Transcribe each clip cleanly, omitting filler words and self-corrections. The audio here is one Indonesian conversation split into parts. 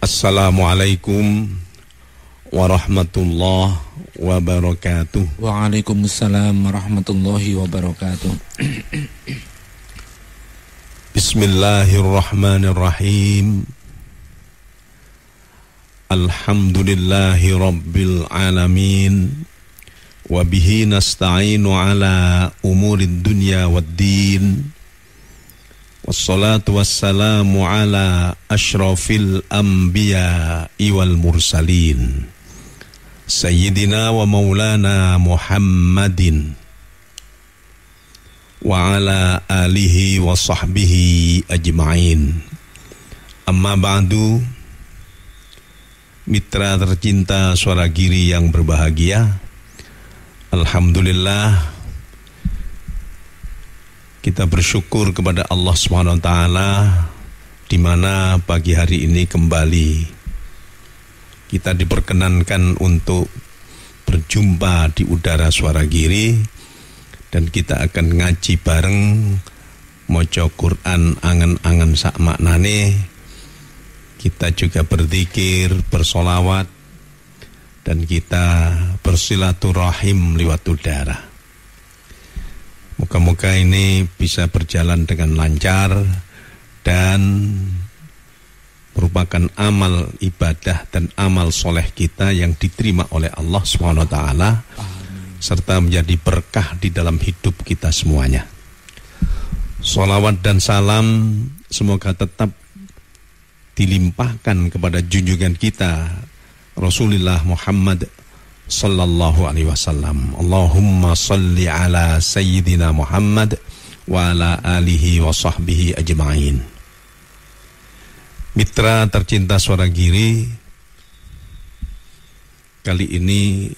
Assalamualaikum warahmatullahi wabarakatuh. Waalaikumsalam warahmatullahi wabarakatuh. Bismillahirrahmanirrahim. Alhamdulillahi rabbil alamin. Wabihi nasta'inu ala umurid dunya waddin. Wassalatu wassalamu ala ashrafil anbiya'i wal mursalin Sayyidina wa maulana Muhammadin wa ala alihi wa sahbihi ajma'in. Amma ba'du, mitra tercinta Suara Giri yang berbahagia, alhamdulillah kita bersyukur kepada Allah SWT di mana pagi hari ini kembali kita diperkenankan untuk berjumpa di udara Suara Giri, dan kita akan ngaji bareng, maca Quran angen-angen sak maknane. Kita juga berzikir, bersolawat, dan kita bersilaturahim lewat udara. Moga-moga ini bisa berjalan dengan lancar dan merupakan amal ibadah dan amal soleh kita yang diterima oleh Allah SWT, serta menjadi berkah di dalam hidup kita semuanya. Sholawat dan salam semoga tetap dilimpahkan kepada junjungan kita Rasulullah Muhammad sallallahu alaihi wasallam. Allahumma salli ala sayyidina Muhammad wa ala alihi wa sahbihi ajma'in. Mitra tercinta Suara Giri, kali ini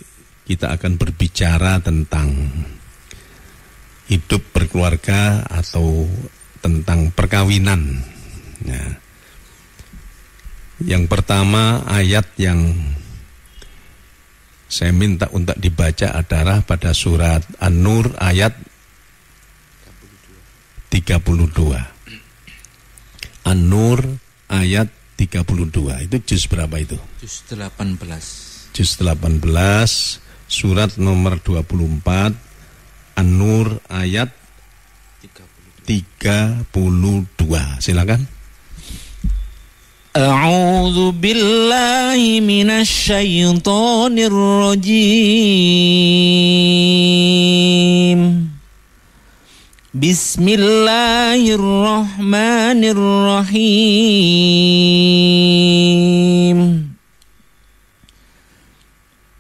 kita akan berbicara tentang hidup berkeluarga atau tentang perkawinan. Nah, yang pertama, ayat yang saya minta untuk dibaca adalah pada surat An-Nur ayat 32. An-Nur ayat 32. Itu juz berapa itu? Juz 18. Juz 18, surat nomor 24, An-Nur ayat 32. Silakan. A'udzu billahi minasyaitonir rajim. Bismillahirrahmanirrahim.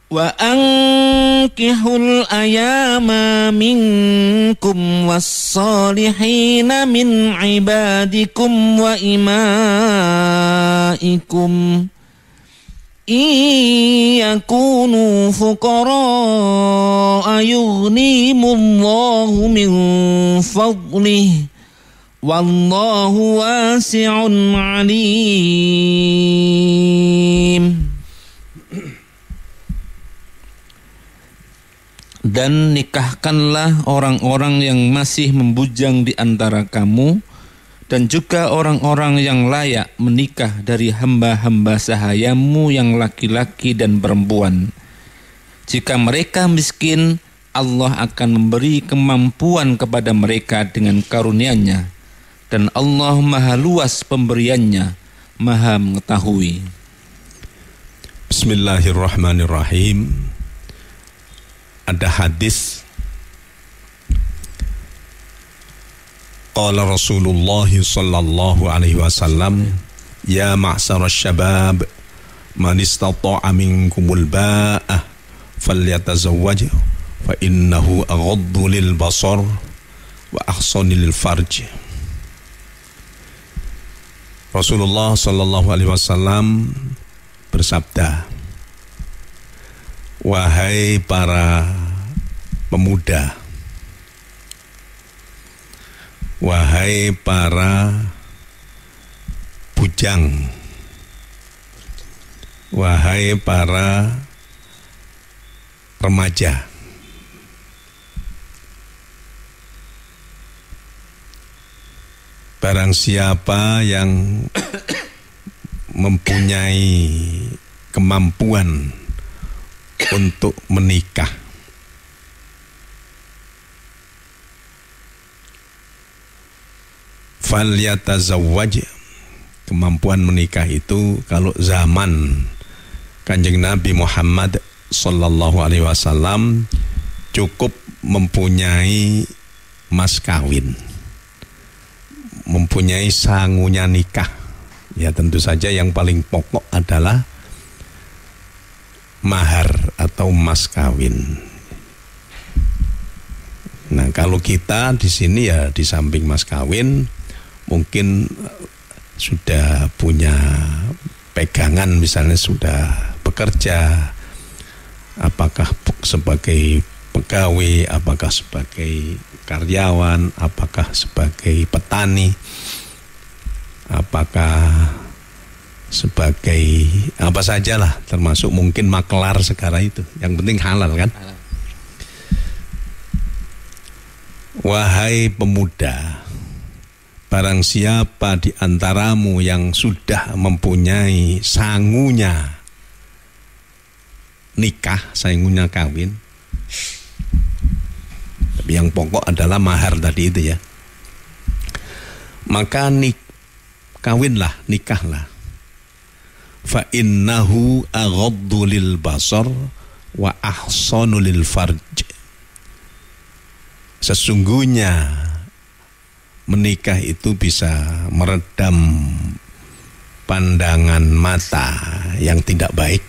Wa ankihul ayama minkum was-salihina min ibadikum wa imaikum yakunu fuqara yughnihimullahu min fadlihi wallahu wasi'un alim. Dan nikahkanlah orang-orang yang masih membujang di antara kamu, dan juga orang-orang yang layak menikah dari hamba-hamba sahayamu yang laki-laki dan perempuan. Jika mereka miskin, Allah akan memberi kemampuan kepada mereka dengan karunia-Nya, dan Allah maha luas pemberiannya, maha mengetahui. Bismillahirrahmanirrahim. Ada hadis, qala Rasulullah sallallahu alaihi wasallam, ya ma'syarasy syabab, man istata'a minkumul ba'ah falyatazawwaj fa innahu aghaddu lil basar wa ahsanu lil farj. Rasulullah sallallahu alaihi wasallam bersabda, wahai para pemuda, wahai para bujang, wahai para remaja, barang siapa yang mempunyai kemampuan untuk menikah, falyatazawwaj. Kemampuan menikah itu kalau zaman Kanjeng Nabi Muhammad sallallahu alaihi wasallam cukup mempunyai mas kawin, mempunyai sangunya nikah. Ya tentu saja yang paling pokok adalah mahar atau mas kawin. Nah, kalau kita di sini ya di samping mas kawin mungkin sudah punya pegangan, misalnya sudah bekerja, apakah sebagai pegawai, apakah sebagai karyawan, apakah sebagai petani, apakah sebagai apa sajalah, termasuk mungkin makelar sekarang itu. Yang penting halal kan? Wahai pemuda, barang siapa di antaramu yang sudah mempunyai sangunya nikah, sangunya kawin, tapi yang pokok adalah mahar tadi itu ya, maka kawinlah, nikahlah. Fa innahu aghaddu lil basar wa ahsanu lil farj. Sesungguhnya menikah itu bisa meredam pandangan mata yang tidak baik,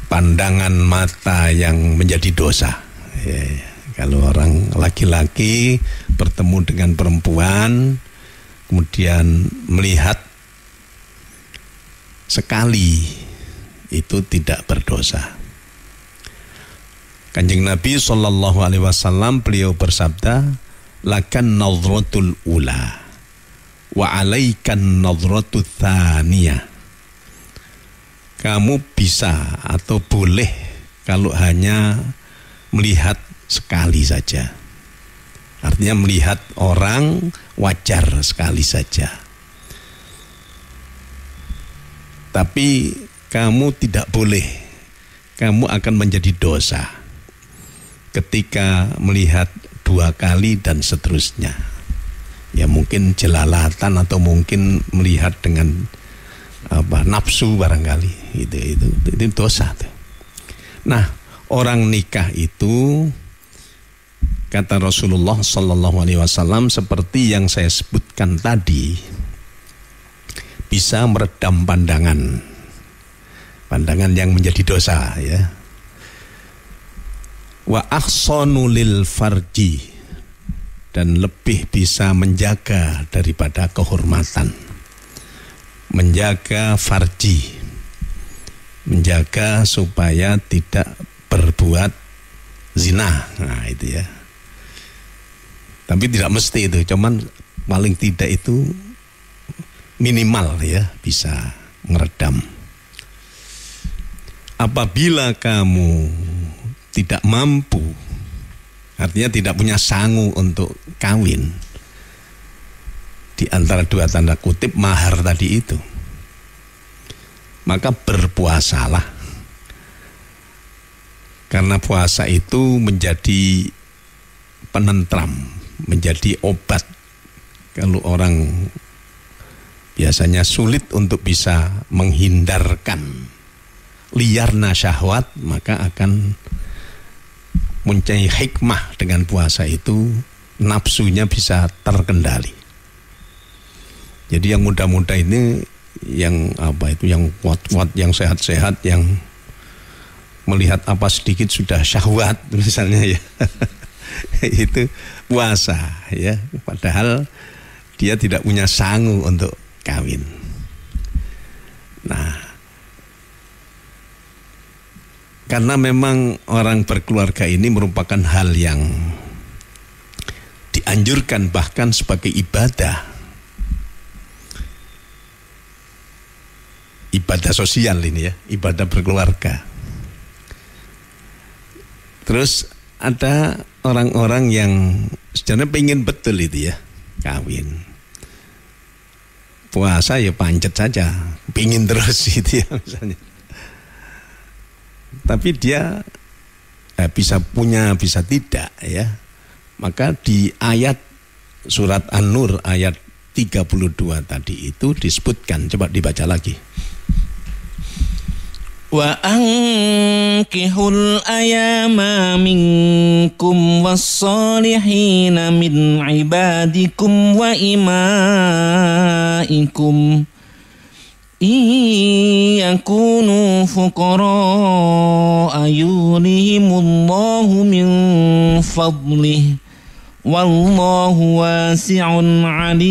pandangan mata yang menjadi dosa. Kalau orang laki-laki bertemu dengan perempuan kemudian melihat sekali, itu tidak berdosa. Kanjeng Nabi sallallahu alaihi wasallam beliau bersabda, lakan nadhratul ula wa alaikan nadhratul thaniyah. Kamu bisa atau boleh kalau hanya melihat sekali saja. Artinya melihat orang wajar sekali saja. Tapi kamu tidak boleh, kamu akan menjadi dosa ketika melihat 2 kali dan seterusnya. Ya mungkin jelalatan atau mungkin melihat dengan nafsu barangkali. Itu dosa tuh. Nah, orang nikah itu kata Rasulullah sallallahu alaihi wasallam seperti yang saya sebutkan tadi, bisa meredam pandangan yang menjadi dosa ya. Wa ahsanu lil farji, dan lebih bisa menjaga daripada kehormatan, menjaga farji, menjaga supaya tidak berbuat zina. Nah itu ya. Tapi tidak mesti itu, cuman paling tidak itu minimal ya, bisa meredam. Apabila kamu tidak mampu, artinya tidak punya sangu untuk kawin, di antara 2 tanda kutip mahar tadi itu, maka berpuasalah. Karena puasa itu menjadi penentram, menjadi obat. Kalau orang biasanya sulit untuk bisa menghindarkan liarna syahwat, maka akan mempunyai hikmah dengan puasa itu, nafsunya bisa terkendali. Jadi yang muda-muda ini, yang yang kuat-kuat, yang sehat-sehat, yang melihat apa sedikit sudah syahwat misalnya ya, itu puasa ya, padahal dia tidak punya sangu untuk kawin. Nah, karena memang orang berkeluarga ini merupakan hal yang dianjurkan bahkan sebagai ibadah sosial ini ya, ibadah berkeluarga. Terus ada orang-orang yang sebenarnya pengen betul itu ya, kawin. puasa ya pancet saja, pingin terus gitu ya misalnya. Tapi dia bisa punya, bisa tidak ya. Maka di ayat surat An-Nur ayat 32 tadi itu disebutkan, coba dibaca lagi. Wa ankihul ayama minkum was-solihina min ibadikum wa imaikum yakunu fuqara yughnihimullahu min fadlih wallahu wasi'un alim.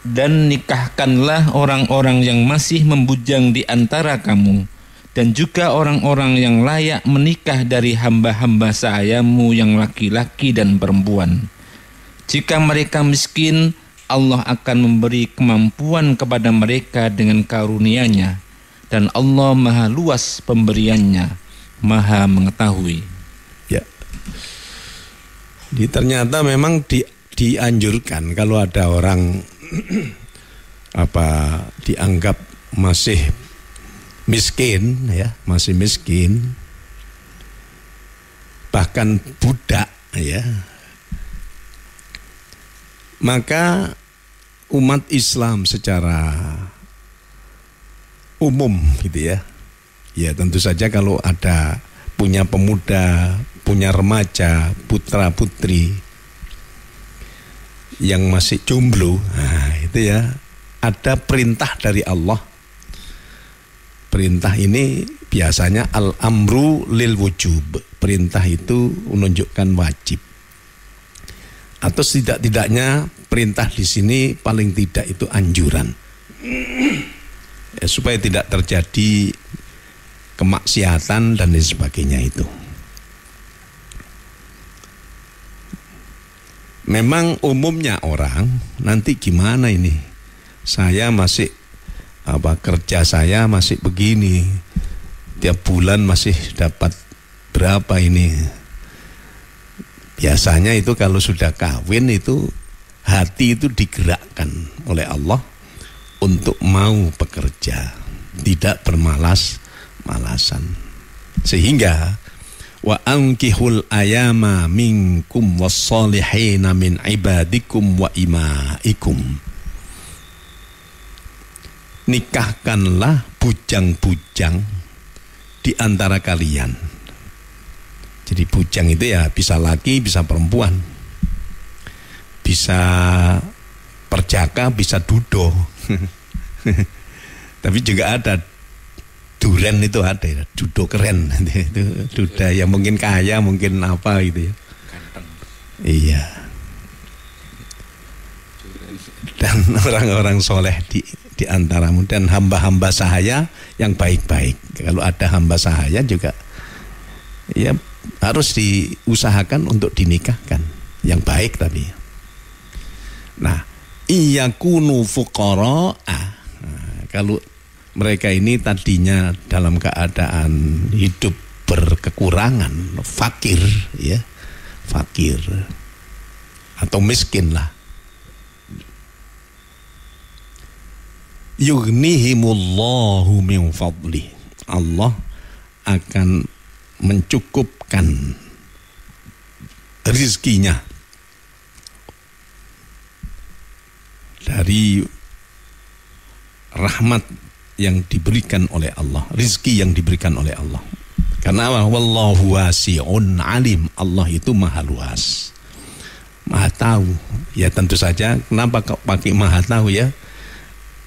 Dan nikahkanlah orang-orang yang masih membujang di antara kamu, dan juga orang-orang yang layak menikah dari hamba-hamba sahayamu yang laki-laki dan perempuan. Jika mereka miskin, Allah akan memberi kemampuan kepada mereka dengan karunia-Nya, dan Allah maha luas pemberiannya, maha mengetahui. Ya. Jadi ternyata memang dianjurkan kalau ada orang dianggap masih miskin ya, masih miskin, bahkan budak ya, maka umat Islam secara umum gitu ya, ya tentu saja kalau ada punya pemuda, punya remaja, putra putri yang masih jomblo, nah itu ya, ada perintah dari Allah. Perintah ini biasanya al-amru lil wujub. Perintah itu menunjukkan wajib. Atau tidak-tidaknya perintah di sini paling tidak itu anjuran. Ya, supaya tidak terjadi kemaksiatan dan lain sebagainya itu. Memang umumnya orang nanti gimana ini? Saya masih kerja saya masih begini. Tiap bulan masih dapat berapa ini? Biasanya itu kalau sudah kawin itu hati itu digerakkan oleh Allah untuk mau bekerja, tidak bermalas-malasan. Sehingga wa ankihul ayama minkum was-solihina min ibadikum wa imaikum. Nikahkanlah bujang-bujang di antara kalian. Jadi bujang itu ya bisa laki, bisa perempuan. Bisa perjaka, bisa dudo. Tapi juga ada duren, itu ada ya, dudo keren itu, duda yang mungkin kaya, mungkin apa gitu ya. Ganteng. Iya. Dan orang-orang soleh di antaramu, dan hamba-hamba sahaya yang baik-baik. Kalau ada hamba sahaya juga ya harus diusahakan untuk dinikahkan yang baik tapi. Nah, iyakunu fuqara. Kalau mereka ini tadinya dalam keadaan hidup berkekurangan, fakir ya, fakir atau miskin lah. Yughnihimullahu min fadli. Allah akan mencukupkan rizkinya dari rahmat yang diberikan oleh Allah, rizki yang diberikan oleh Allah. Karena wallahu wasi'un alim, Allah itu maha luas, maha tahu. Ya tentu saja, kenapa kau pakai maha tahu ya?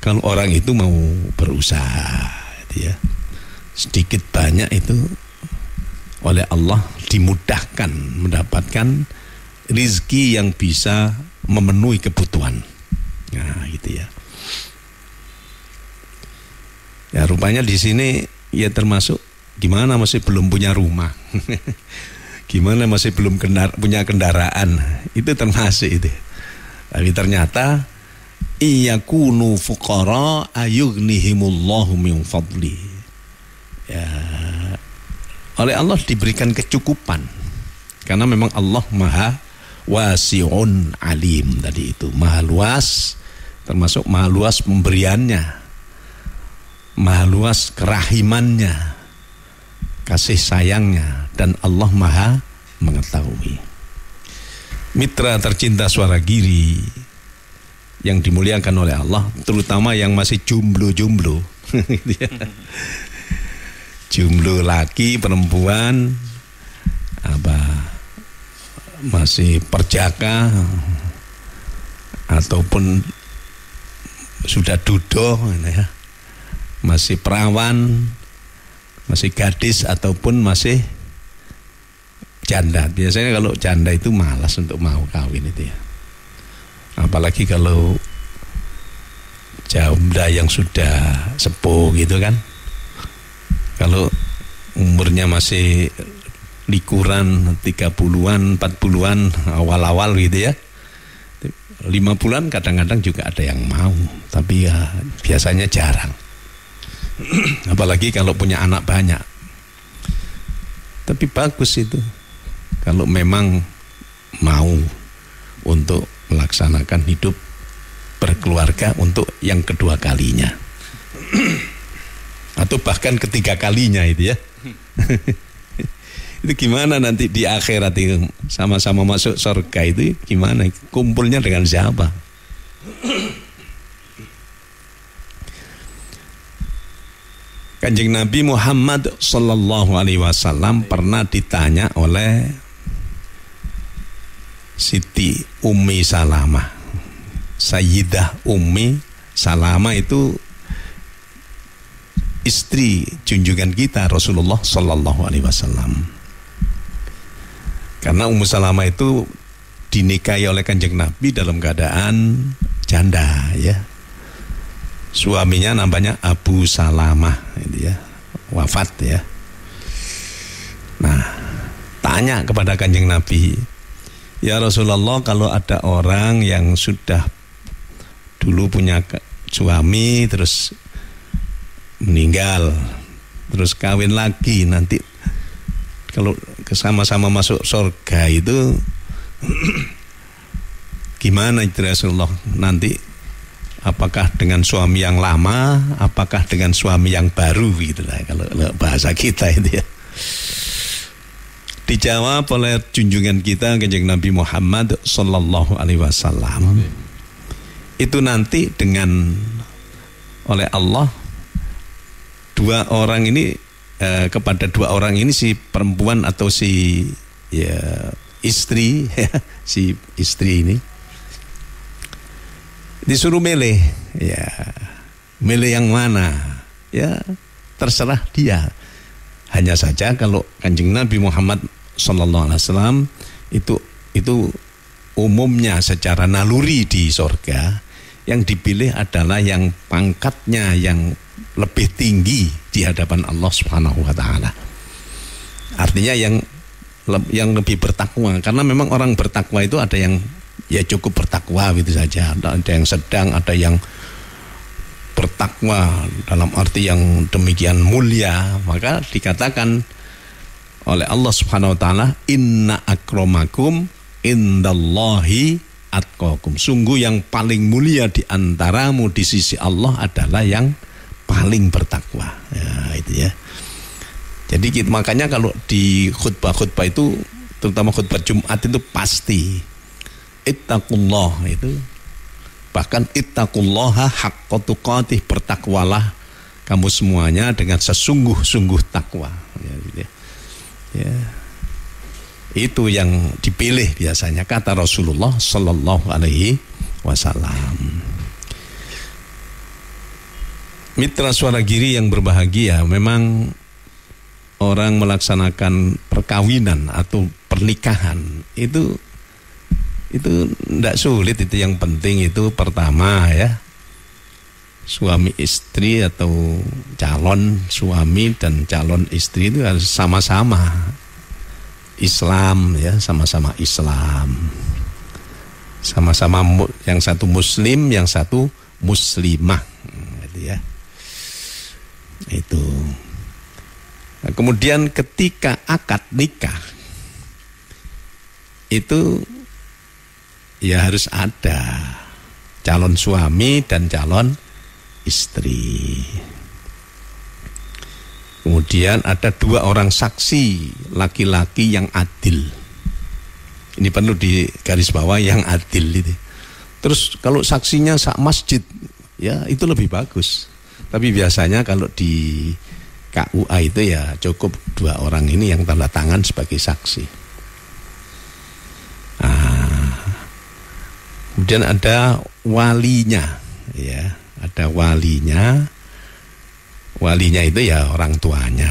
Kalau orang itu mau berusaha, ya sedikit banyak itu oleh Allah dimudahkan mendapatkan rizki yang bisa memenuhi kebutuhan. Nah, gitu ya. Ya rupanya di sini ya termasuk gimana masih belum punya rumah, gimana masih belum punya kendaraan, itu termasuk itu. Tapi ternyata iyakunu fuqara ayughnihimullahu min fadli. Ya, oleh Allah diberikan kecukupan karena memang Allah maha wasi'un alim tadi itu, maha luas, termasuk maha luas pemberiannya, maha luas kerahimannya, kasih sayangnya, dan Allah maha mengetahui. Mitra tercinta Suara Giri yang dimuliakan oleh Allah, terutama yang masih jomblo-jomblo, jomblo laki perempuan, masih perjaka ataupun sudah dudo, ya, masih perawan, masih gadis ataupun masih janda. Biasanya kalau janda itu malas untuk mau kawin itu ya. Apalagi kalau janda yang sudah sepuh gitu kan. Kalau umurnya masih likuran 30-an, 40-an awal-awal gitu ya. 5 bulan kadang-kadang juga ada yang mau, tapi ya biasanya jarang. Apalagi kalau punya anak banyak. Tapi bagus itu kalau memang mau untuk melaksanakan hidup berkeluarga untuk yang kedua kalinya. Atau bahkan ketiga kalinya itu ya. Itu gimana nanti di akhirat itu sama-sama masuk surga itu gimana? Kumpulnya dengan siapa? Kanjeng Nabi Muhammad sallallahu alaihi wasallam pernah ditanya oleh Siti Ummi Salamah. Sayyidah Ummi Salamah itu istri junjungan kita Rasulullah sallallahu alaihi wasallam. Karena Ummu Salamah itu dinikahi oleh Kanjeng Nabi dalam keadaan janda ya. Suaminya namanya Abu Salamah itu ya, wafat ya. Nah, tanya kepada Kanjeng Nabi, ya Rasulullah, kalau ada orang yang sudah dulu punya suami terus meninggal, terus kawin lagi, nanti kalau sama-sama masuk surga itu gimana itu Rasulullah? Nanti apakah dengan suami yang lama, apakah dengan suami yang baru gitu lah kalau bahasa kita itu ya. Dijawab oleh junjungan kita Kanjeng Nabi Muhammad sallallahu alaihi wasallam. Itu nanti dengan oleh Allah dua orang ini kepada dua orang ini, si perempuan atau si ya istri ya, si istri ini disuruh milih ya, milih yang mana ya terserah dia. Hanya saja kalau Kanjeng Nabi Muhammad sallallahu alaihi wasallam itu umumnya secara naluri di surga yang dipilih adalah yang pangkatnya yang lebih tinggi di hadapan Allah Subhanahu wa taala. Artinya yang lebih bertakwa, karena memang orang bertakwa itu ada yang ya cukup bertakwa gitu saja, ada yang sedang, ada yang bertakwa dalam arti yang demikian mulia. Maka dikatakan oleh Allah Subhanahu wa taala, inna akramakum indallahi atqakum. Sungguh yang paling mulia di antaramu di sisi Allah adalah yang paling bertakwa. Ya, itu ya. Jadi makanya kalau di khutbah-khutbah itu, terutama khutbah Jumat itu pasti ittaqullah itu. Bahkan ittaqullaha haqqa tuqatih, bertakwalah kamu semuanya dengan sesungguh-sungguh takwa. Ya, gitu ya. Ya. Itu yang dipilih biasanya kata Rasulullah sallallahu alaihi wasallam. Mitra Suara Giri yang berbahagia, memang orang melaksanakan perkawinan atau pernikahan itu tidak sulit. Itu yang penting itu pertama ya, suami istri atau calon suami dan calon istri itu harus sama-sama Islam ya, sama-sama Islam, sama-sama yang satu muslim, yang satu muslimah gitu ya. Itu. Nah, kemudian ketika akad nikah itu ya harus ada calon suami dan calon istri. Kemudian ada 2 orang saksi laki-laki yang adil. Ini perlu digarisbawahi, yang adil itu. Terus kalau saksinya sak masjid, ya itu lebih bagus. Tapi biasanya kalau di KUA itu ya cukup 2 orang ini yang tanda tangan sebagai saksi. Kemudian ada walinya, ya, ada walinya. Walinya itu ya orang tuanya,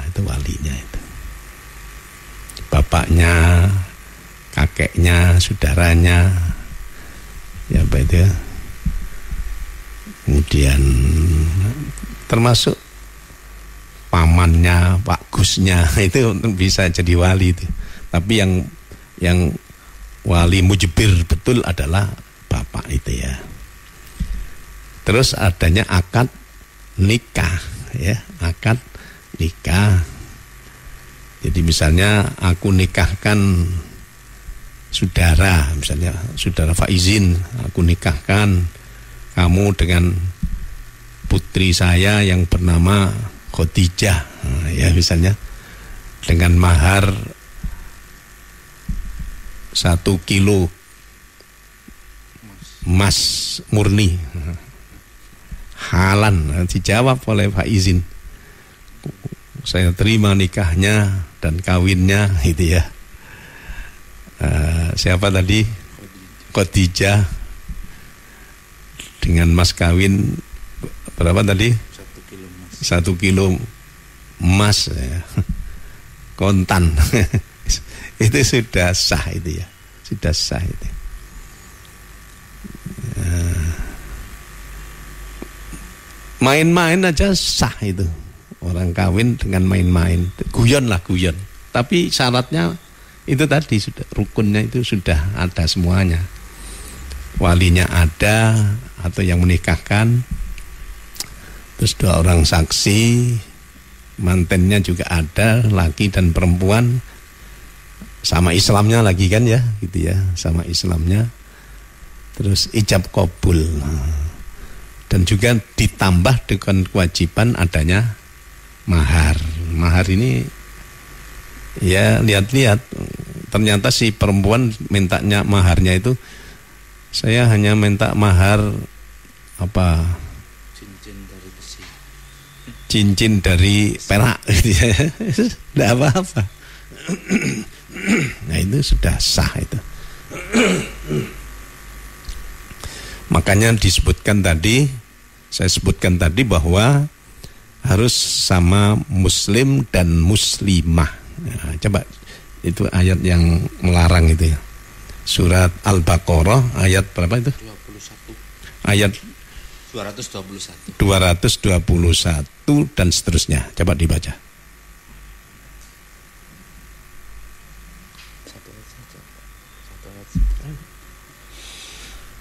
itu walinya itu. Bapaknya, kakeknya, saudaranya, ya apa itu ya. Kemudian termasuk pamannya, Pak Gusnya, itu bisa jadi wali itu. Tapi yang wali mujibir betul adalah bapak itu ya. Terus adanya akad nikah, ya, akad nikah. Jadi misalnya aku nikahkan saudara, misalnya saudara Faizin, aku nikahkan kamu dengan putri saya yang bernama Khadijah, ya misalnya, dengan mahar 1 kilo emas murni. Halan, dijawab oleh Pak Izin, saya terima nikahnya dan kawinnya, gitu ya. Siapa tadi? Khadijah, dengan mas kawin berapa tadi? 1 kilo emas, ya. Kontan. Itu sudah sah itu ya, sudah sah itu. Main-main aja sah itu, orang kawin dengan main-main, guyon lah, guyon. Tapi syaratnya itu tadi, sudah rukunnya itu sudah ada semuanya, walinya ada atau yang menikahkan, terus 2 orang saksi, mantennya juga ada, laki dan perempuan, sama Islamnya lagi kan ya, gitu ya, sama Islamnya. Terus ijab qabul. Dan juga ditambah dengan kewajiban adanya mahar. Mahar ini ya lihat-lihat, ternyata si perempuan mintanya maharnya itu, saya hanya minta mahar apa? Cincin dari besi. Cincin dari perak, tidak apa-apa. Nah itu sudah sah itu. Makanya disebutkan tadi, saya sebutkan tadi bahwa harus sama muslim dan muslimah. Nah, coba itu ayat yang melarang itu ya. Surat Al-Baqarah ayat berapa itu? 21. Ayat 221. 221 dan seterusnya. Coba dibaca.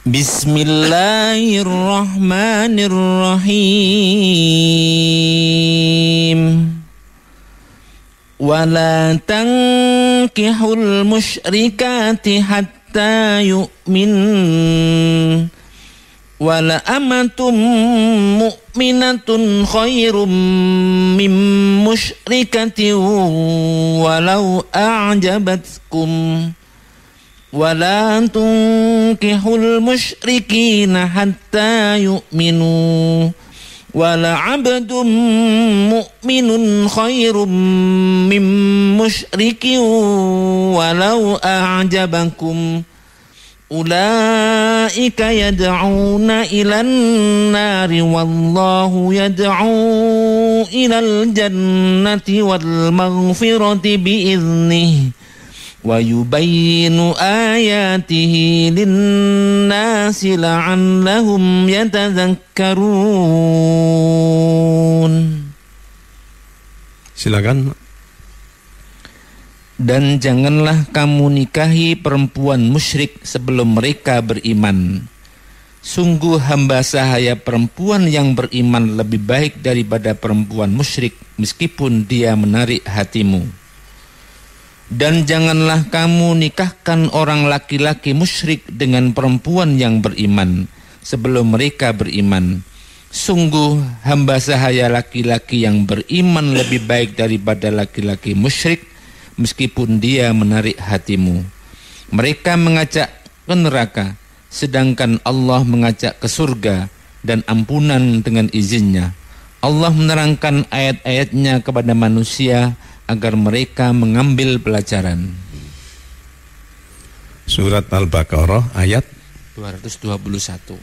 Bismillahirrahmanirrahim. Wala tankihul musyrikati hatta yu'min. Wala amatum mu'minatun khairum min musyrikatin walau a'jabatkum. ولا تنكحوا المشركين حتى يؤمنوا ولعبد مؤمن خير من مشرك ولو أعجبكم أولئك يدعون إلى النار والله يدعو إلى الجنة والمغفرة بإذنه وَيُبَيِّنُ آيَاتِهِ لِلنَّاسِ لَعَلَّهُمْ يَتَذَكَّرُونَ. Silakan. Dan janganlah kamu nikahi perempuan musyrik sebelum mereka beriman. Sungguh hamba sahaya perempuan yang beriman lebih baik daripada perempuan musyrik meskipun dia menarik hatimu. Dan janganlah kamu nikahkan orang laki-laki musyrik dengan perempuan yang beriman sebelum mereka beriman. Sungguh hamba sahaya laki-laki yang beriman lebih baik daripada laki-laki musyrik, meskipun dia menarik hatimu. Mereka mengajak ke neraka, sedangkan Allah mengajak ke surga dan ampunan dengan izinnya. Allah menerangkan ayat-ayatnya kepada manusia agar mereka mengambil pelajaran. Surat Al-Baqarah ayat 221.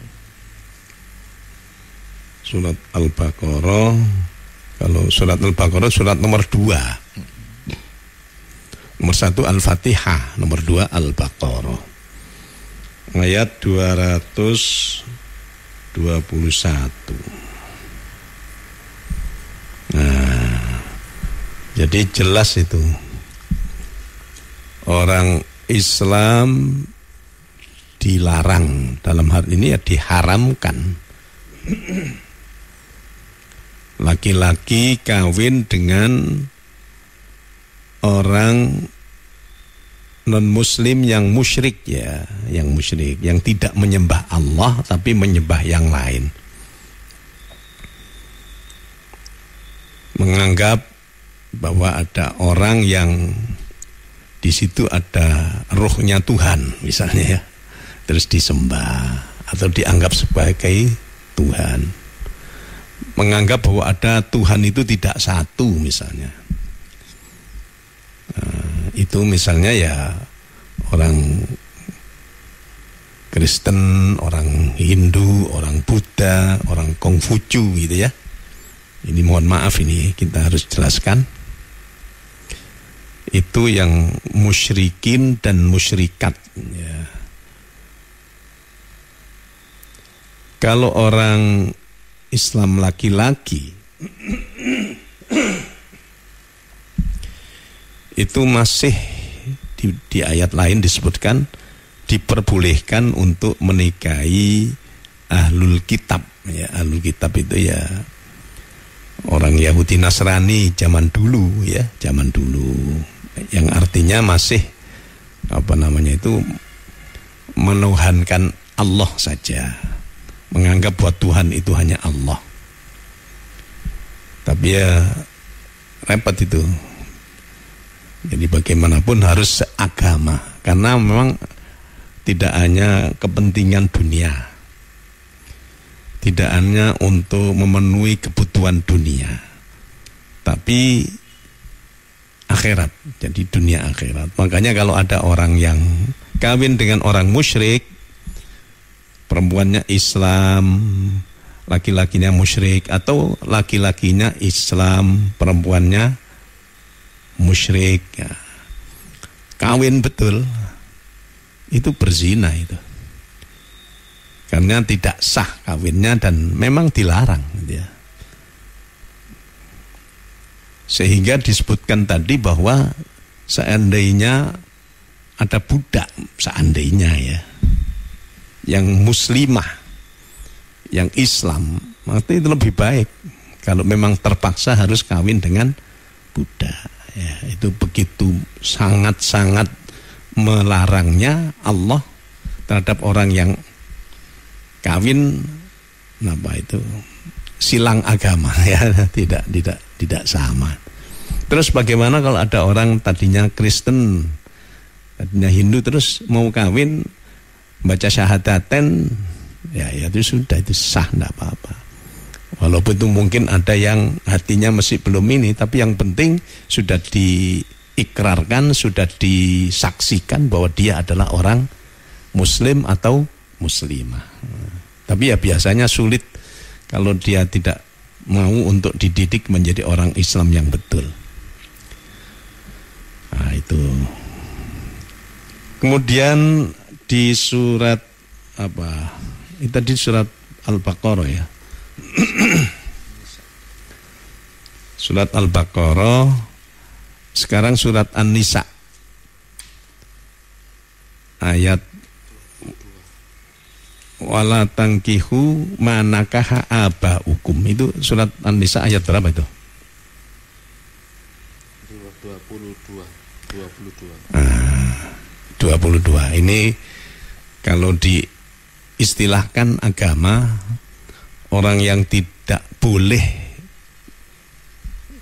Surat Al-Baqarah, kalau surat Al-Baqarah surat nomor 2. Nomor 1 Al-Fatihah, nomor 2 Al-Baqarah. Ayat 221. Nah, jadi jelas itu orang Islam dilarang, dalam hal ini ya diharamkan laki-laki kawin dengan orang non-muslim yang musyrik, ya, yang musyrik, yang tidak menyembah Allah tapi menyembah yang lain, menganggap bahwa ada orang yang di situ ada rohnya Tuhan misalnya, ya, terus disembah atau dianggap sebagai Tuhan, menganggap bahwa ada Tuhan itu tidak satu misalnya. Nah, itu misalnya ya orang Kristen, orang Hindu, orang Buddha, orang Konghucu gitu ya. Ini mohon maaf, ini kita harus jelaskan. Itu yang musyrikin dan musyrikat, ya. Kalau orang Islam laki-laki itu masih di ayat lain disebutkan diperbolehkan untuk menikahi ahlul kitab, ya. Ahlul kitab itu ya orang Yahudi Nasrani zaman dulu, ya, zaman dulu, yang artinya masih menuhankan Allah saja, menganggap bahwa Tuhan itu hanya Allah. Tapi ya repot itu. Jadi bagaimanapun harus seagama, karena memang tidak hanya kepentingan dunia, tidak hanya untuk memenuhi kebutuhan dunia, tapi akhirat, jadi dunia akhirat. Makanya kalau ada orang yang kawin dengan orang musyrik, perempuannya Islam, laki-lakinya musyrik, atau laki-lakinya Islam, perempuannya musyrik, ya, kawin betul, itu berzina itu. Karena tidak sah kawinnya dan memang dilarang, gitu ya. Sehingga disebutkan tadi bahwa seandainya ada budak, seandainya ya, yang muslimah, yang Islam, maka itu lebih baik kalau memang terpaksa harus kawin dengan budak, ya. Itu begitu sangat-sangat melarangnya Allah terhadap orang yang kawin silang agama, ya, tidak sama. Terus bagaimana kalau ada orang tadinya Kristen, tadinya Hindu, terus mau kawin baca syahadaten, ya itu sudah, itu sah, tidak apa-apa. Walaupun itu mungkin ada yang hatinya masih belum ini, tapi yang penting sudah diikrarkan, sudah disaksikan bahwa dia adalah orang Muslim atau Muslimah. Tapi ya biasanya sulit kalau dia tidak mau untuk dididik menjadi orang Islam yang betul. Nah itu. Kemudian di surat apa? Itu tadi surat Al-Baqarah, ya. Surat Al-Baqarah. Sekarang surat An-Nisa. Ayat wala tangkihu manakaha abaukum. Itu surat An-Nisa ayat berapa itu? 22. 22. Ini kalau diistilahkan agama, orang yang tidak boleh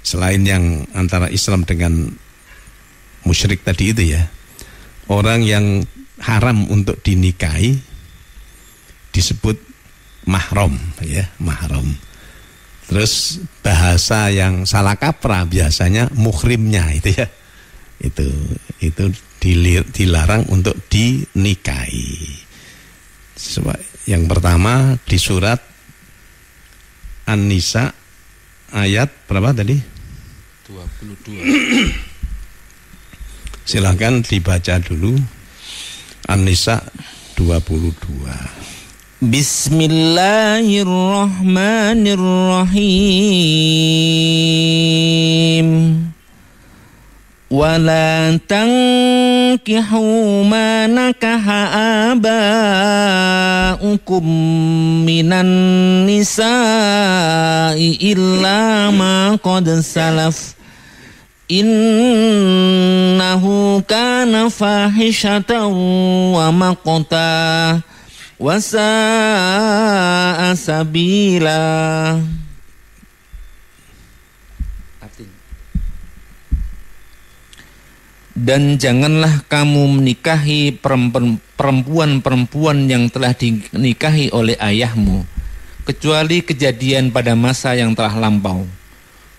selain yang antara Islam dengan musyrik tadi itu ya, orang yang haram untuk dinikahi disebut mahram ya, mahram. Terus bahasa yang salah kaprah biasanya muhrimnya itu ya. Itu dilarang untuk dinikahi. Yang pertama di surat An-Nisa ayat berapa tadi? 22. Silakan dibaca dulu. An-Nisa 22. Bismillahirrahmanirrahim. Wala tankihu ma nakaha aba'ukum minan nisa'i illa ma qad salaf innahu kana fahishatan wa maqta wa sa'a sabila. Dan janganlah kamu menikahi perempuan-perempuan yang telah dinikahi oleh ayahmu, kecuali kejadian pada masa yang telah lampau.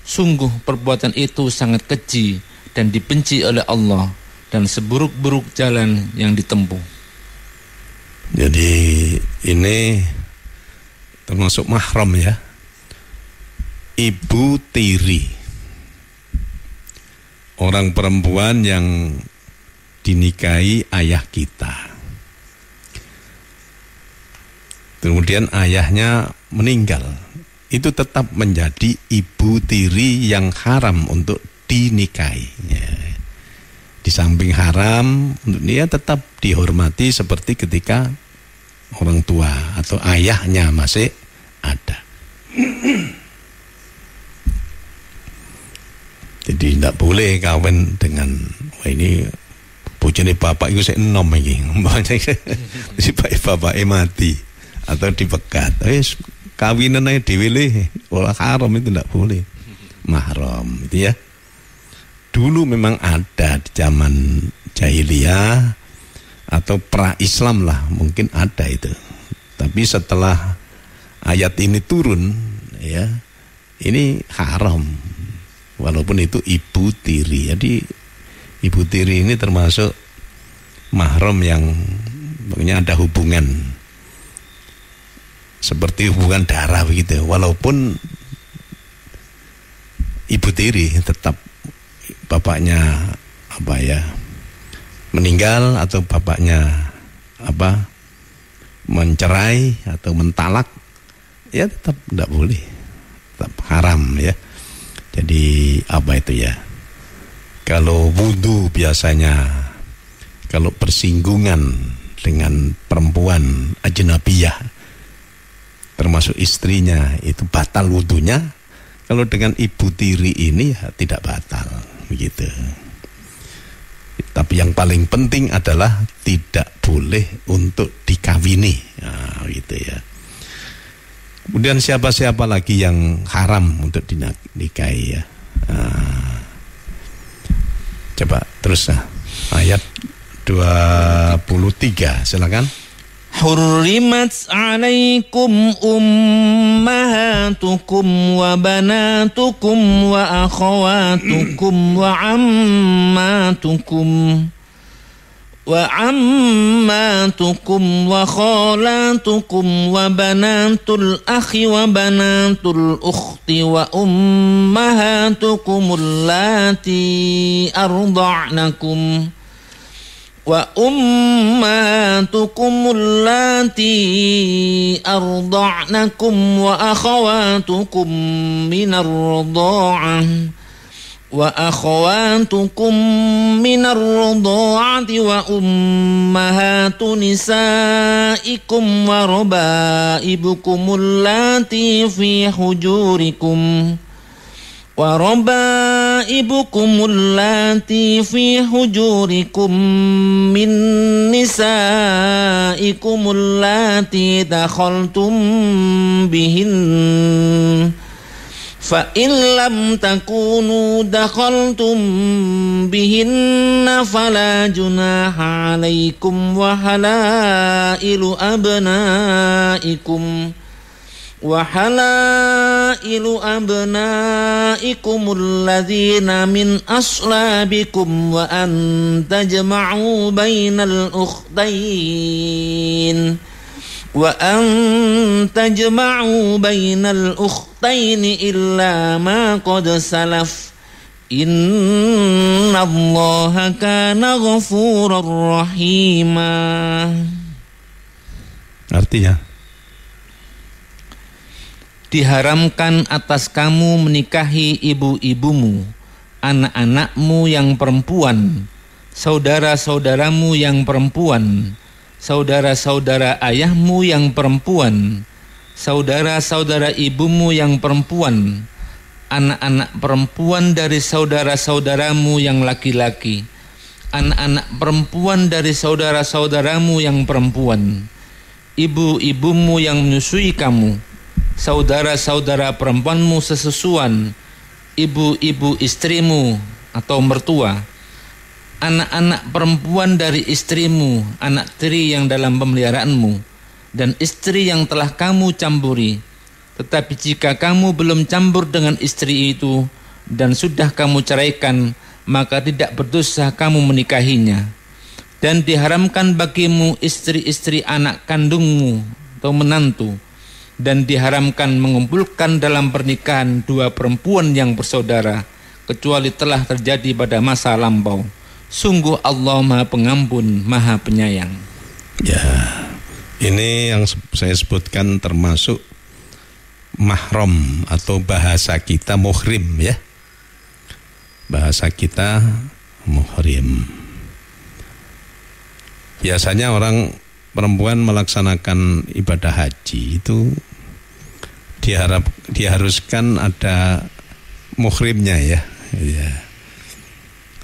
Sungguh perbuatan itu sangat keji dan dibenci oleh Allah, dan seburuk-buruk jalan yang ditempuh. Jadi ini termasuk mahram ya, ibu tiri, orang perempuan yang dinikahi ayah kita. Kemudian ayahnya meninggal, itu tetap menjadi ibu tiri yang haram untuk dinikahi. Di samping haram, dia tetap dihormati seperti ketika orang tua atau ayahnya masih ada. Jadi tidak boleh kawin dengan ini bojone bapak itu saya enom iki. Si bapaknya mati atau dipegat. Kawinan aja dhewe le, ora haram, itu tidak boleh. Mahram itu ya. Dulu memang ada di zaman jahiliyah atau pra-Islam lah, mungkin ada itu. Tapi setelah ayat ini turun ya, ini haram. Walaupun itu ibu tiri. Jadi ibu tiri ini termasuk mahram yang pokoknya ada hubungan seperti hubungan darah begitu. Walaupun ibu tiri tetap bapaknya meninggal atau bapaknya mencerai atau mentalak, ya tetap tidak boleh, tetap haram ya. Jadi kalau wudu biasanya kalau bersinggungan dengan perempuan ajnabiyah termasuk istrinya itu batal wudunya. Kalau dengan ibu tiri ini ya tidak batal begitu. Tapi yang paling penting adalah tidak boleh untuk dikawini. Nah, gitu ya. Kemudian siapa-siapa lagi yang haram untuk dinikahi ya. Coba terus ayat 23 silakan. Hurrimat 'alaikum ummahatukum wa banatukum wa akhawatukum wa ammatukum wa khalatukum wa banatul akhi wa banatul ukhti wa ummahatukum allati arda'nakum wa akhawatukum minar radha'ah وأخواتكم من الرضاعة وأمهات نسائكم وربائبكم اللاتي في حجوركم raba'ibukumul lati fi hujurikum min nisaikumul lati dakhaltum bihin fa in lam takunu dakhaltum bihinna fala junaha alaikum wa halailu abnaikum alladzina min aslabikum wa an tajma'u bainal ukhtaini illa ma qad salaf innallaha kana ghafurar rahima. Artinya diharamkan atas kamu menikahi ibu-ibumu, anak-anakmu yang perempuan, saudara-saudaramu yang perempuan, saudara-saudara ayahmu yang perempuan, saudara-saudara ibumu yang perempuan, anak-anak perempuan dari saudara-saudaramu yang laki-laki, anak-anak perempuan dari saudara-saudaramu yang perempuan, ibu-ibumu yang menyusui kamu, saudara-saudara perempuanmu sesusuan, ibu-ibu istrimu atau mertua, anak-anak perempuan dari istrimu, anak tiri yang dalam pemeliharaanmu, dan istri yang telah kamu campuri. Tetapi jika kamu belum campur dengan istri itu dan sudah kamu ceraikan, maka tidak berdosa kamu menikahinya. Dan diharamkan bagimu istri-istri anak kandungmu atau menantu, dan diharamkan mengumpulkan dalam pernikahan dua perempuan yang bersaudara kecuali telah terjadi pada masa lampau. Sungguh Allah Maha Pengampun, Maha Penyayang. Ya, ini yang saya sebutkan termasuk mahram atau bahasa kita muhrim ya. Bahasa kita muhrim. Biasanya orang perempuan melaksanakan ibadah haji itu diharuskan ada muhrimnya ya.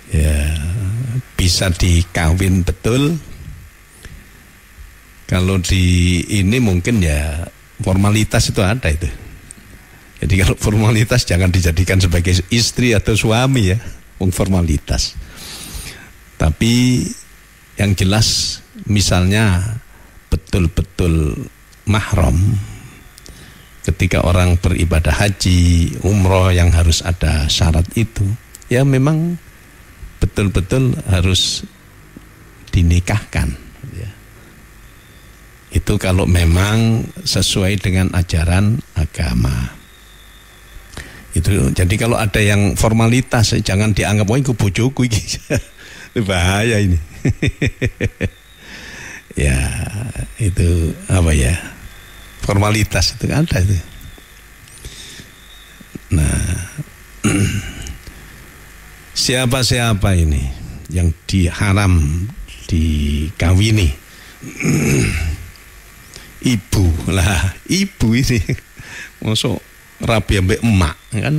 Ya, bisa dikawin betul. Kalau di ini mungkin ya formalitas itu ada itu. Jadi kalau formalitas jangan dijadikan sebagai istri atau suami ya, formalitas. Tapi yang jelas misalnya betul-betul mahram ketika orang beribadah haji, umroh yang harus ada syarat itu, ya memang betul-betul harus dinikahkan ya. Itu kalau memang sesuai dengan ajaran agama. Itu jadi kalau ada yang formalitas jangan dianggap wah iku bojoku iki. Bahaya ini. Ya itu apa ya, formalitas itu ada itu. Nah siapa-siapa ini yang diharam dikawini, ibu lah, ibu ini masuk rabi ambek emak kan,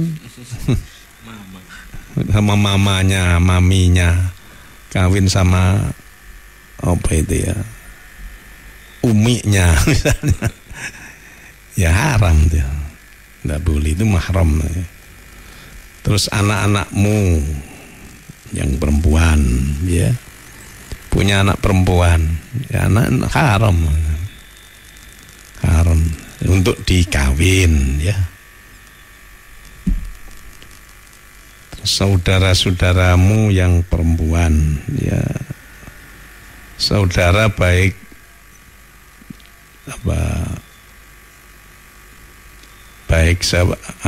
sama mamanya, maminya, kawin sama apa itu ya, uminya misalnya, ya haram tuh, nggak boleh, itu mahram. Terus anak-anakmu yang perempuan, ya punya anak perempuan, ya anak haram untuk dikawin, ya. Saudara-saudaramu yang perempuan, ya saudara baik baik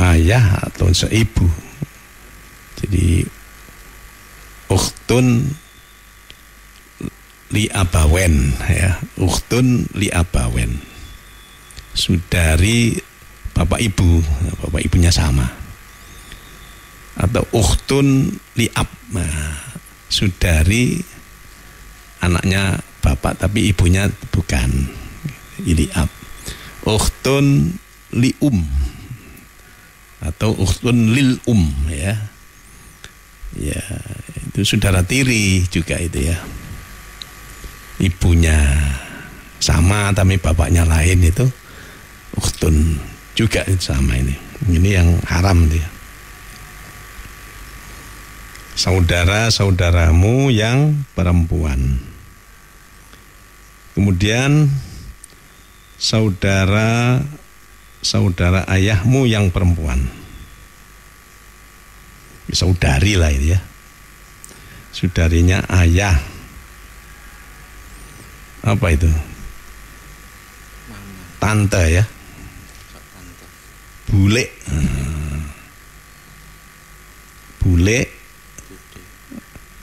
ayah atau seibu. Jadi ukhtun li abawen ya, ukhtun li abawen, saudari bapak ibunya sama. Atau ukhtun li ab, nah, saudari anaknya bapak tapi ibunya bukan, li ab. Ukhtun li atau ukhtun lil ya. Ya, itu saudara tiri juga itu ya. Ibunya sama tapi bapaknya lain itu ukhtun juga itu sama ini. Ini yang haram dia. Saudara-saudaramu yang perempuan. Kemudian saudara ayahmu yang perempuan. Saudari lah itu ya. Saudarinya ayah. Apa itu? Tante ya. Bule. Bule.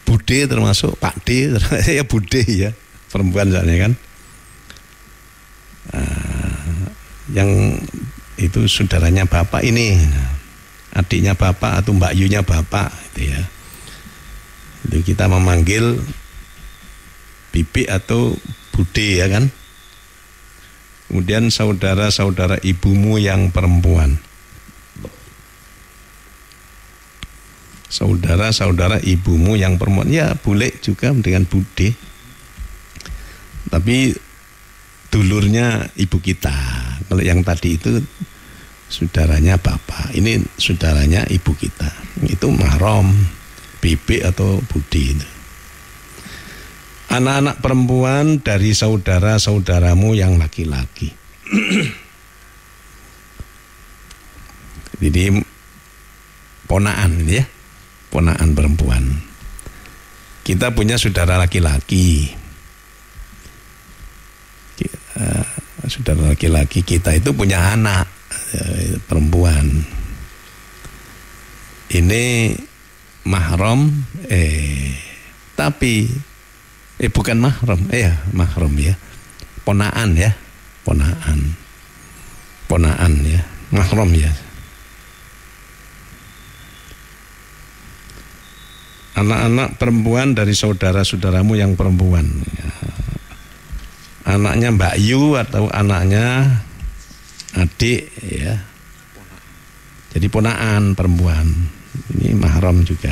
Bude termasuk Pak D. Ya bude ya. Perempuan soalnya kan. Yang itu saudaranya bapak ini. Adiknya bapak atau Mbak Yunya bapak itu ya. Itu kita memanggil bibi atau bude ya kan. Kemudian saudara-saudara ibumu yang perempuan. Saudara-saudara ibumu yang perempuan. Ya boleh juga dengan bude. Tapi dulurnya ibu kita. Kalau yang tadi itu saudaranya bapak, ini saudaranya ibu kita. Itu mahram, bibi atau budi itu. Anak-anak perempuan dari saudara-saudaramu yang laki-laki. Jadi ponaan ya, ponaan perempuan. Kita punya saudara laki-laki. Saudara laki-laki kita itu punya anak perempuan. Ini mahram tapi bukan mahram mahram ya, ponaan ya, ponaan ya, mahram ya. Anak-anak perempuan dari saudara-saudaramu yang perempuan ya. Anaknya Mbak Yu atau anaknya adik ya. Jadi ponaan perempuan. Ini mahram juga.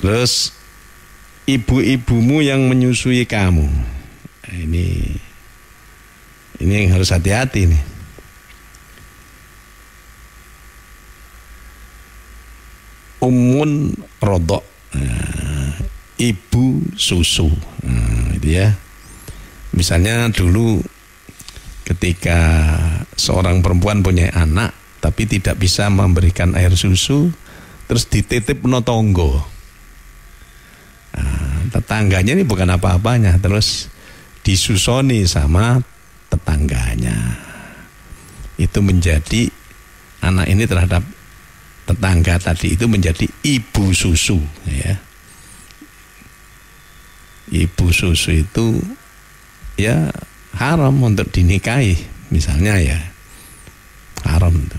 Terus ibu-ibumu yang menyusui kamu. Ini yang harus hati-hati nih. Ummun rodok. Ibu susu, gitu ya. Misalnya dulu ketika seorang perempuan punya anak tapi tidak bisa memberikan air susu, terus dititip no tonggo. Tetangganya ini bukan apa-apanya, terus disusoni sama tetangganya. Itu menjadi anak ini terhadap tetangga tadi itu menjadi ibu susu, ya. Ibu susu itu ya haram untuk dinikahi misalnya ya, haram itu.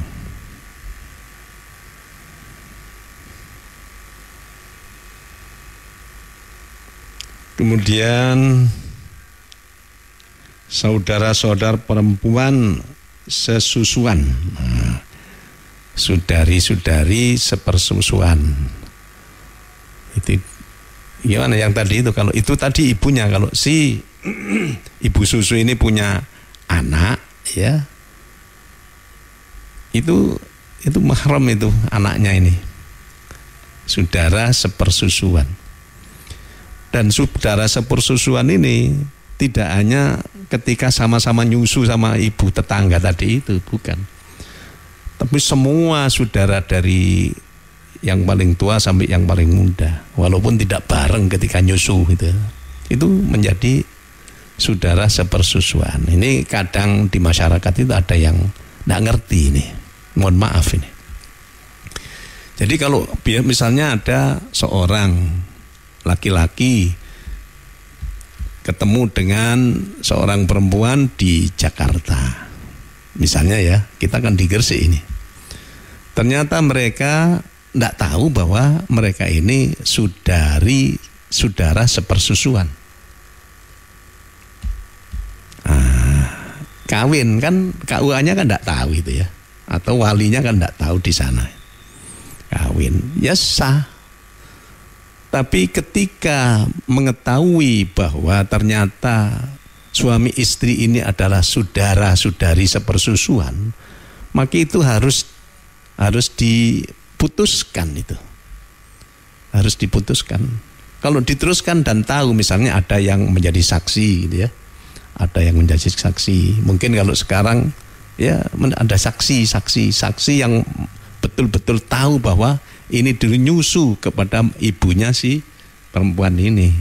Kemudian saudara-saudara perempuan sesusuan, saudari-saudari sepersusuan. Itu gimana yang tadi itu? Kalau itu tadi ibunya, kalau si ibu susu ini punya anak ya, itu mahram itu anaknya ini, saudara sepersusuan. Dan saudara sepersusuan ini tidak hanya ketika sama-sama nyusu sama ibu tetangga tadi itu, bukan, tapi semua saudara dari yang paling tua sampai yang paling muda, walaupun tidak bareng ketika nyusu itu menjadi saudara sepersusuan. Ini kadang di masyarakat itu ada yang tidak ngerti ini, mohon maaf ini. Jadi kalau misalnya ada seorang laki-laki ketemu dengan seorang perempuan di Jakarta, misalnya ya, kita kan di Gresik ini, ternyata mereka tidak tahu bahwa mereka ini saudara sepersusuan. Kawin kan KUA-nya kan tidak tahu itu ya, atau walinya kan tidak tahu di sana. kawin, ya sah. Tapi ketika mengetahui bahwa ternyata suami istri ini adalah saudara-saudari sepersusuan, maka itu harus diputuskan itu. Harus diputuskan. Kalau diteruskan dan tahu misalnya ada yang menjadi saksi gitu ya. Ada yang menjadi saksi. Mungkin kalau sekarang ya ada saksi yang betul-betul tahu bahwa ini dulu nyusu kepada ibunya si perempuan ini,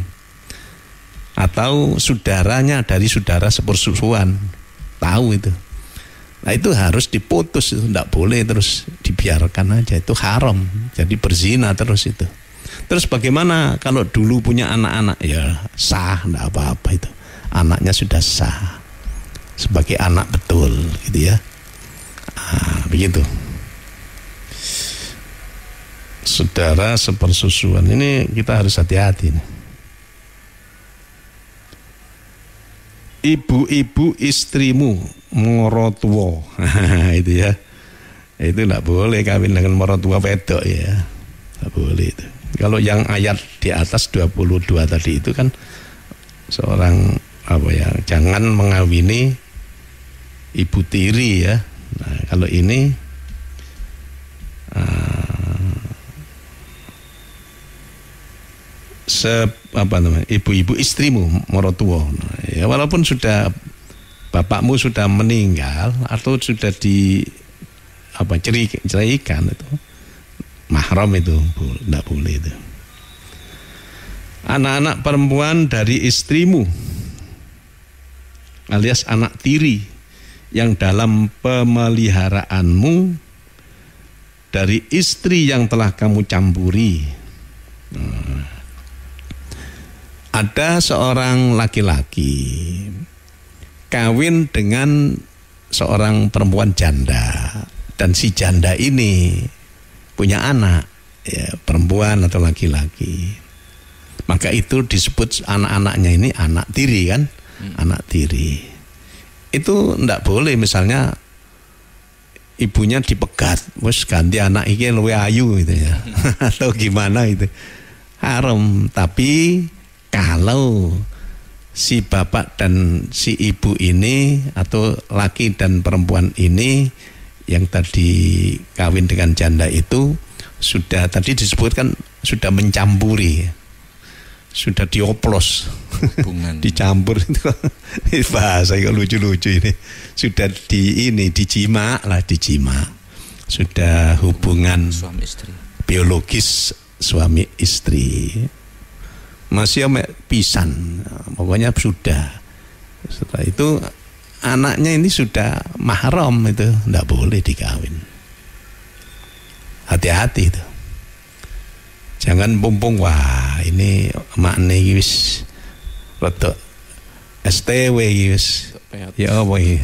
atau saudaranya dari saudara sepersusuan tahu itu. Nah itu harus diputus, itu tidak boleh terus dibiarkan aja, itu haram, jadi berzina terus itu. Terus bagaimana kalau dulu punya anak-anak? Ya sah, tidak apa-apa itu, anaknya sudah sah sebagai anak betul gitu ya. Begitu. Saudara sepersusuan ini kita harus hati-hati nih. Ibu-ibu istrimu morotuo, itu ya, itu tidak boleh kawin dengan morotua wedok ya, tidak boleh itu. Kalau yang ayat di atas 22 tadi itu kan seorang jangan mengawini ibu tiri ya. Nah kalau ini ibu-ibu istrimu morotuo, ya walaupun sudah bapakmu sudah meninggal atau sudah ceraikan, itu mahram, itu tidak boleh itu. Anak-anak perempuan dari istrimu alias anak tiri yang dalam pemeliharaanmu dari istri yang telah kamu campuri. Ada seorang laki-laki kawin dengan seorang perempuan janda, dan si janda ini punya anak ya, perempuan atau laki-laki, maka itu disebut anak-anaknya ini anak tiri kan. Anak tiri itu ndak boleh misalnya ibunya dipegat, wes ganti anak iki luwe ayu gitu ya. Atau gimana itu, haram. Tapi kalau si bapak dan si ibu ini atau laki dan perempuan ini yang tadi kawin dengan janda itu sudah tadi disebutkan sudah mencampuri, sudah dioplos, dicampur itu bahasa yang lucu-lucu ini, sudah dijima, sudah hubungan suami istri, biologis suami istri. Masih pisan, pokoknya sudah. Setelah itu anaknya ini sudah mahram, itu tidak boleh dikawin. Hati-hati itu. Jangan bumbung, wah ini makne wis rada STW wis. Ya apa iki?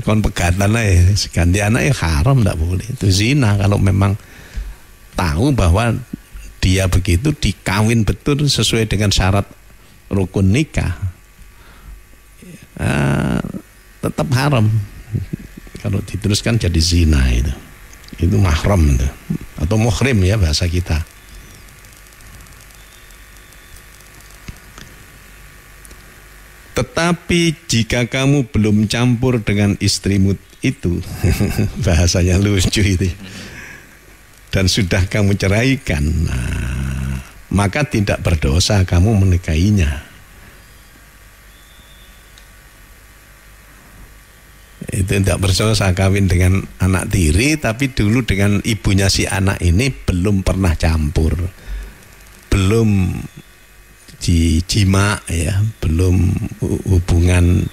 Kon pegatan ae, ganti anak ya haram, tidak boleh. Itu zina kalau memang tahu bahwa dia begitu dikawin betul sesuai dengan syarat rukun nikah, tetap haram. Kalau diteruskan jadi zina itu mahram itu, atau muhrim ya bahasa kita. Tetapi jika kamu belum campur dengan istrimu itu, bahasanya lucu itu, dan sudah kamu ceraikan, maka tidak berdosa kamu menikahinya. Itu tidak berdosa kawin dengan anak tiri, tapi dulu dengan ibunya si anak ini belum pernah campur, belum dijima ya, belum hubungan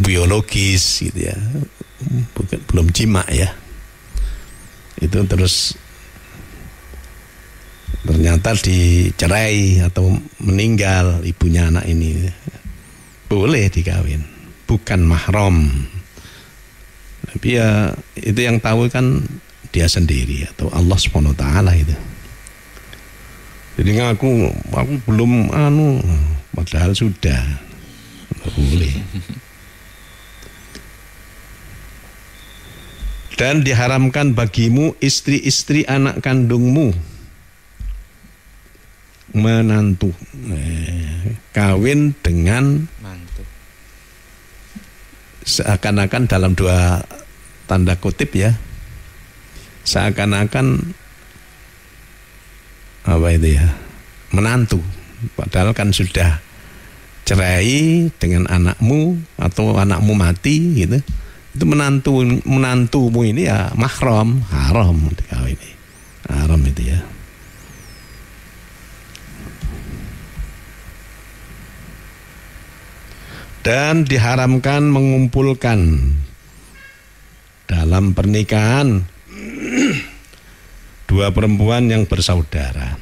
biologis gitu ya, belum jima ya. Itu terus ternyata dicerai atau meninggal ibunya anak ini, boleh dikawin, bukan mahram. Tapi ya itu yang tahu kan dia sendiri atau Allah SWT itu. Jadi aku belum padahal sudah, boleh. Dan diharamkan bagimu istri-istri anak kandungmu menantu, kawin dengan Mantu. seakan-akan dalam dua tanda kutip ya, seakan-akan apa itu ya, menantu, padahal kan sudah cerai dengan anakmu atau anakmu mati gitu. Itu menantumu ini ya mahram, haram dikawini, haram itu ya. Dan diharamkan mengumpulkan dalam pernikahan dua perempuan yang bersaudara,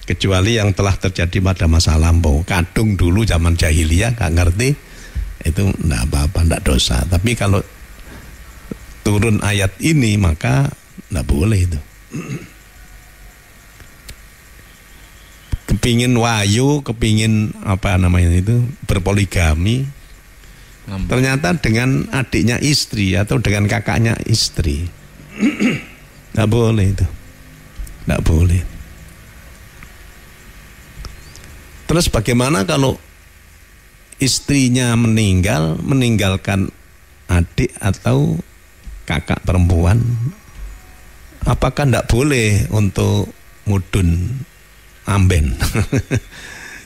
kecuali yang telah terjadi pada masa lampau. Kadung dulu zaman jahiliyah gak ngerti, itu enggak apa-apa, enggak dosa. Tapi kalau turun ayat ini maka enggak boleh itu. Kepingin wayu, kepingin apa namanya itu, berpoligami, ternyata dengan adiknya istri atau dengan kakaknya istri. Enggak boleh itu, enggak boleh. Terus bagaimana kalau istrinya meninggalkan adik atau kakak perempuan? Apakah enggak boleh untuk mudun amben?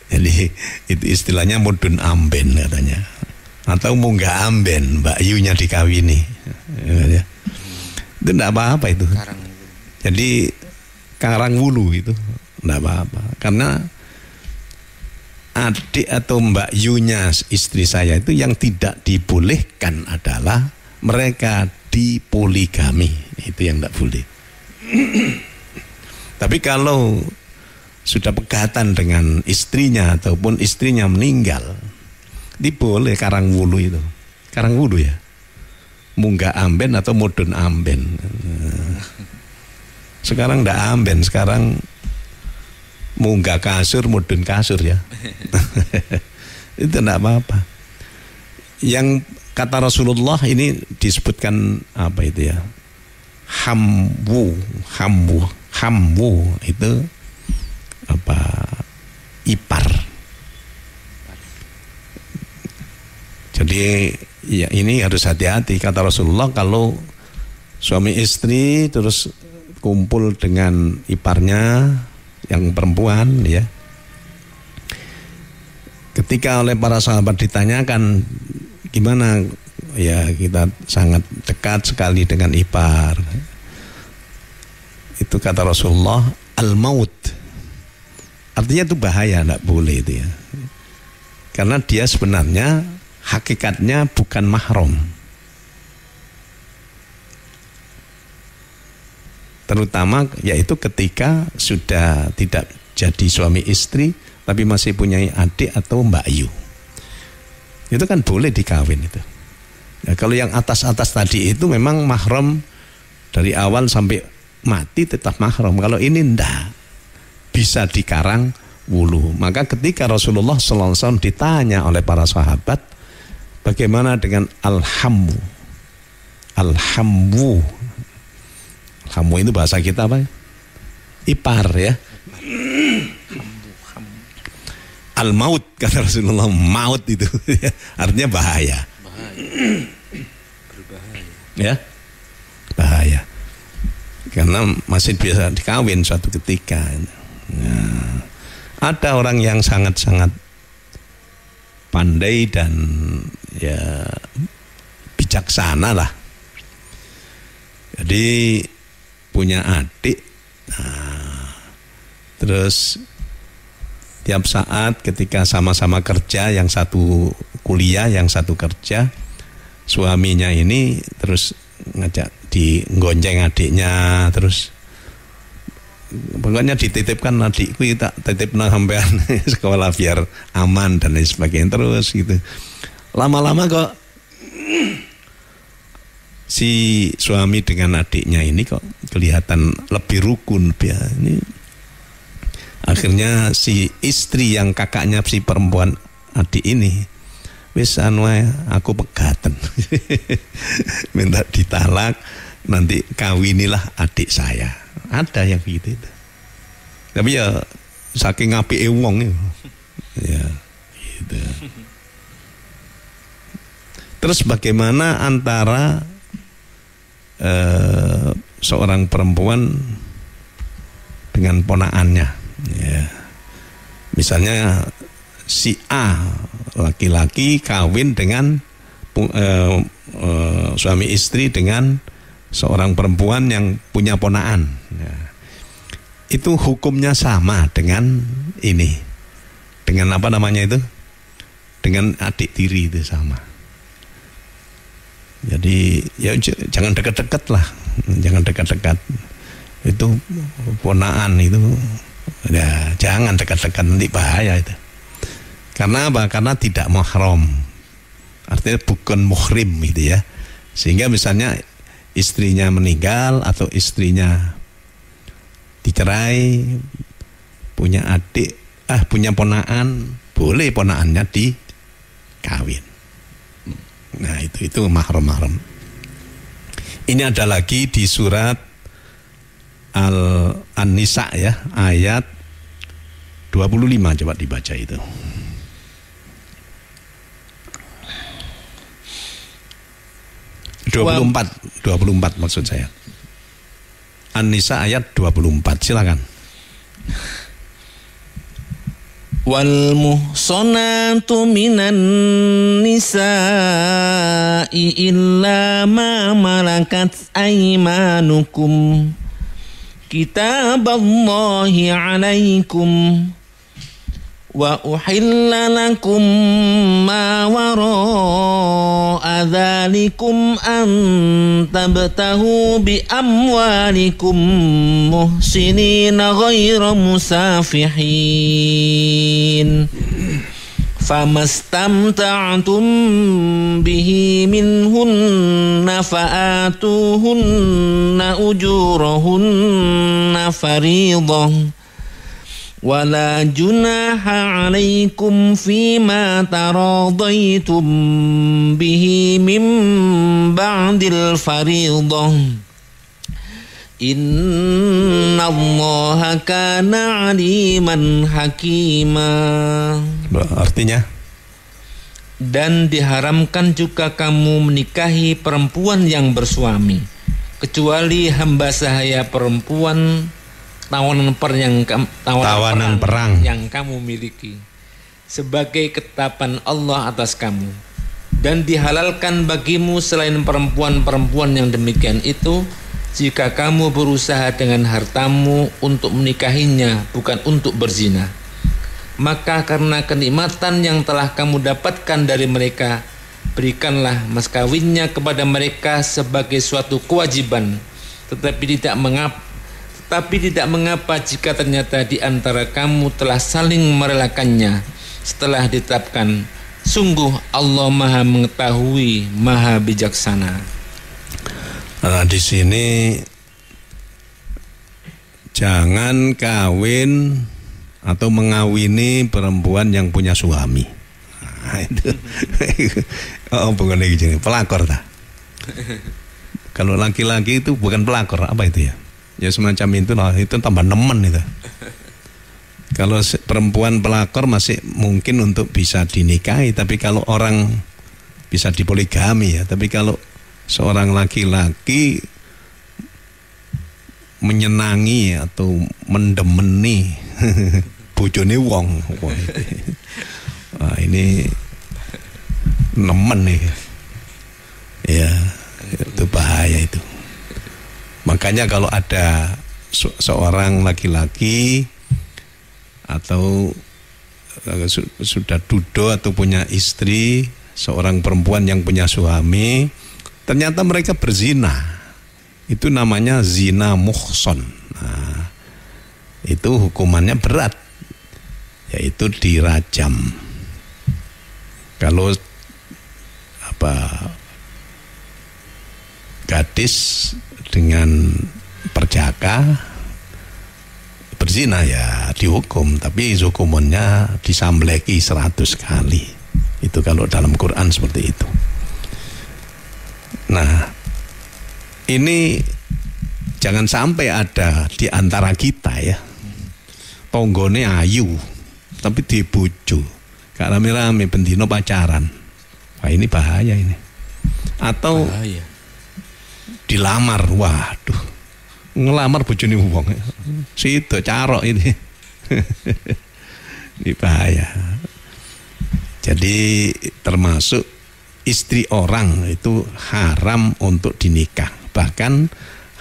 Jadi itu istilahnya mudun amben katanya, atau munggah amben, Mbak Yunya dikawini ya. Itu enggak apa-apa itu. Jadi karang wulu itu enggak apa-apa, karena adik atau Mbak Yunya istri saya itu yang tidak dibolehkan adalah mereka dipoligami, itu yang enggak boleh. Tapi kalau sudah pegatan dengan istrinya ataupun istrinya meninggal, diboleh karang wulu itu. Karang wulu ya, munggah amben atau mudun amben. Sekarang ndak amben, sekarang munggah kasur, mudun kasur ya. Itu ndak apa-apa. Yang kata Rasulullah ini disebutkan apa itu ya, hamwu itu apa, ipar. Jadi ya ini harus hati-hati, kata Rasulullah, kalau suami istri terus kumpul dengan iparnya yang perempuan ya, ketika oleh para sahabat ditanyakan gimana ya, kita sangat dekat sekali dengan ipar, itu kata Rasulullah, al-maut. Artinya itu bahaya, tidak boleh itu ya. Karena dia sebenarnya hakikatnya bukan mahram. Terutama yaitu ketika sudah tidak jadi suami istri tapi masih punya adik atau Mbak Yu. Itu kan boleh dikawin itu. Ya, kalau yang atas-atas tadi itu memang mahram dari awal sampai mati tetap mahram. Kalau ini enggak, bisa dikarang wulu. Maka ketika Rasulullah SAW ditanya oleh para sahabat, bagaimana dengan alhamu? Alhamu itu bahasa kita apa? Ipar ya. Al-maut kata Rasulullah, maut itu artinya bahaya. Berbahaya. Ya, bahaya. Karena masih bisa dikawin suatu ketika. Nah, ada orang yang sangat-sangat pandai dan ya bijaksana lah. Jadi punya adik, nah, terus tiap saat ketika sama-sama kerja, yang satu kuliah, yang satu kerja, suaminya ini terus ngajak digonjeng adiknya, terus pokoknya dititipkan adikku, tak titipna sampean sekolah biar aman dan lain sebagainya, terus gitu. Lama-lama kok si suami dengan adiknya ini kok kelihatan lebih rukun ya. Ini akhirnya si istri yang kakaknya si perempuan adik ini wis anu aku pegaten. Minta ditalak, nanti kawinilah adik saya. Ada yang begitu itu. Tapi ya saking apike wong ya gitu. Terus bagaimana antara seorang perempuan dengan ponakannya ya. Misalnya si A laki-laki kawin dengan suami istri dengan seorang perempuan yang punya ponakan ya. Itu hukumnya sama dengan ini, dengan apa namanya itu, dengan adik tiri itu sama. Jadi ya jangan dekat-dekat lah, jangan dekat-dekat. Itu ponakan itu ya jangan dekat-dekat, nanti bahaya itu. Karena apa? Karena tidak mahram, artinya bukan muhrim gitu ya. Sehingga misalnya istrinya meninggal atau istrinya dicerai, punya adik, punya ponakan, boleh ponakannya dikawin. Nah itu mahram. Ini ada lagi di surat An-Nisa ya, ayat 25, coba dibaca itu. Wow. 24 maksud saya. An-Nisa ayat 24, silakan. Wal muhsanatu minan nisa'i illa ma malakat aymanukum kitaballahi alaikum wa uhilla lakum ma wara'a dzalikum an tabtahu bi amwalikum muhsinina ghayra musafihin famastamta'tum bihi minhunna fa'atuhunna ujurahunna fariḍah wala junaha alaikum fima taradaitum bihi min ba'dil fariḍah innallaha kana aliman hakima. Artinya, dan diharamkan juga kamu menikahi perempuan yang bersuami kecuali hamba sahaya perempuan tawanan perang yang kamu miliki sebagai ketetapan Allah atas kamu, dan dihalalkan bagimu selain perempuan-perempuan yang demikian itu jika kamu berusaha dengan hartamu untuk menikahinya bukan untuk berzina. Maka karena kenikmatan yang telah kamu dapatkan dari mereka, berikanlah mas kawinnya kepada mereka sebagai suatu kewajiban, tetapi tidak mengapa jika ternyata di antara kamu telah saling merelakannya setelah ditetapkan. Sungguh Allah Maha mengetahui, Maha bijaksana. Nah, di sini jangan kawin atau mengawini perempuan yang punya suami. Nah, itu bukan lagi jadi pelakor tak? Kalau laki-laki itu bukan pelakor, apa itu ya? Ya semacam itu lah, itu tambah nemen itu. Kalau perempuan pelakor masih mungkin untuk bisa dinikahi, tapi kalau orang bisa dipoligami ya. Tapi kalau seorang laki-laki menyenangi atau mendemeni bojone wong, wah ini nemen nih. Ya, itu bahaya itu. Makanya kalau ada seorang laki-laki atau sudah duda atau punya istri, seorang perempuan yang punya suami, ternyata mereka berzina, itu namanya zina muhson. Nah, itu hukumannya berat, yaitu dirajam. Kalau gadis dengan perjaka berzina ya dihukum, tapi hukumannya disambleki 100 kali. Itu kalau dalam Quran seperti itu. Nah, ini jangan sampai ada di antara kita ya, tonggone ayu tapi dibojo, gak rame-rame bendino pacaran. Wah, ini bahaya ini. Atau bahaya. Dilamar, waduh, ngelamar bojone wong, situ carok ini. Ini bahaya. Jadi termasuk istri orang itu haram untuk dinikah, bahkan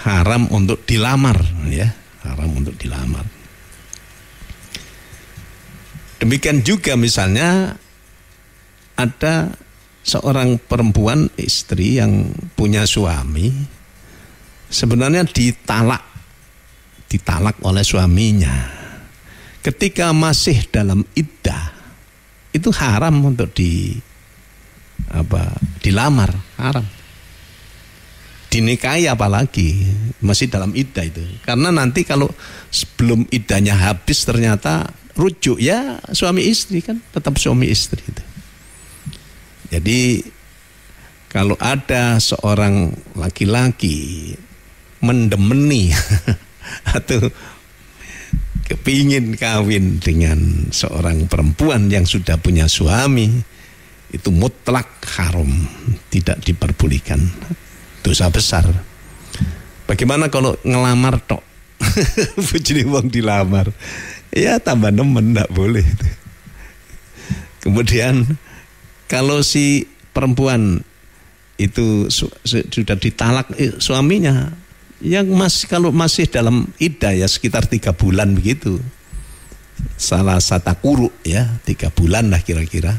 haram untuk dilamar, ya, haram untuk dilamar. Demikian juga misalnya ada seorang perempuan istri yang punya suami, sebenarnya ditalak oleh suaminya. Ketika masih dalam iddah, itu haram untuk dilamar, haram. Dinikahi apalagi masih dalam iddah itu. Karena nanti kalau sebelum iddahnya habis ternyata rujuk, ya suami istri kan, tetap suami istri itu. Jadi kalau ada seorang laki-laki mendemeni atau kepingin kawin dengan seorang perempuan yang sudah punya suami, itu mutlak haram, tidak diperbolehkan, dosa besar. Bagaimana kalau ngelamar tok? Bojone wong dilamar, ya tambah nemen, enggak boleh. Kemudian kalau si perempuan itu sudah ditalak suaminya, yang kalau masih dalam iddah ya sekitar 3 bulan begitu, salah satu kuruk ya, 3 bulan lah kira-kira,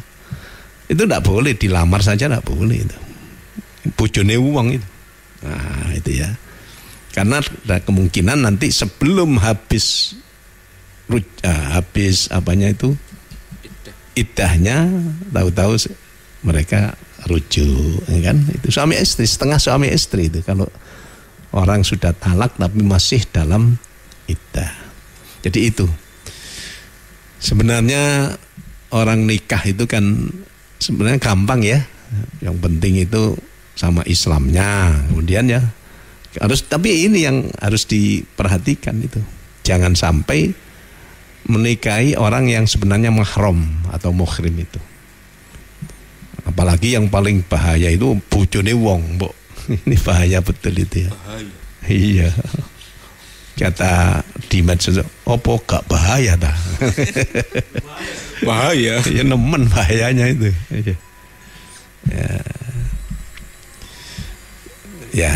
itu tidak boleh dilamar saja, tidak boleh itu. Bojone wong itu. Nah itu ya, karena ada kemungkinan nanti sebelum habis apanya itu iddahnya, tahu-tahu mereka rujuk, kan? Itu suami istri, setengah suami istri itu kalau orang sudah talak tapi masih dalam iddah. Jadi itu sebenarnya orang nikah itu kan sebenarnya gampang ya. Yang penting itu sama Islamnya, kemudian ya harus, tapi ini yang harus diperhatikan itu, jangan sampai menikahi orang yang sebenarnya mahram atau muhrim itu. Apalagi yang paling bahaya itu bojone wong, Mbok. Ini bahaya betul itu ya. Bahaya. Iya. Kata di medsos, opo gak bahaya dah. Bahaya. Ya nemen bahayanya itu. Ya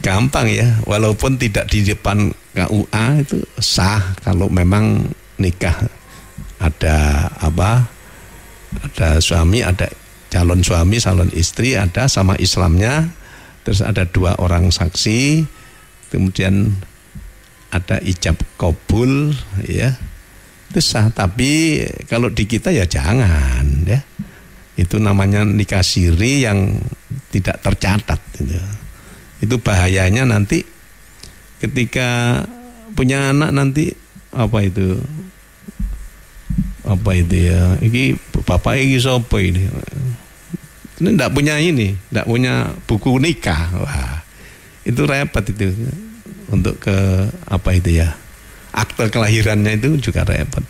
gampang ya, walaupun tidak di depan KUA itu sah kalau memang nikah ada ada suami, ada calon suami, calon istri, ada sama Islamnya, terus ada 2 orang saksi, kemudian ada ijab qabul, ya itu sah. Tapi kalau di kita ya jangan ya, itu namanya nikah siri yang tidak tercatat gitu. Itu bahayanya nanti ketika punya anak nanti apa itu ya, ini bapak ini sopo ini enggak punya enggak punya buku nikah. Wah, itu repot itu untuk akte kelahirannya itu juga repot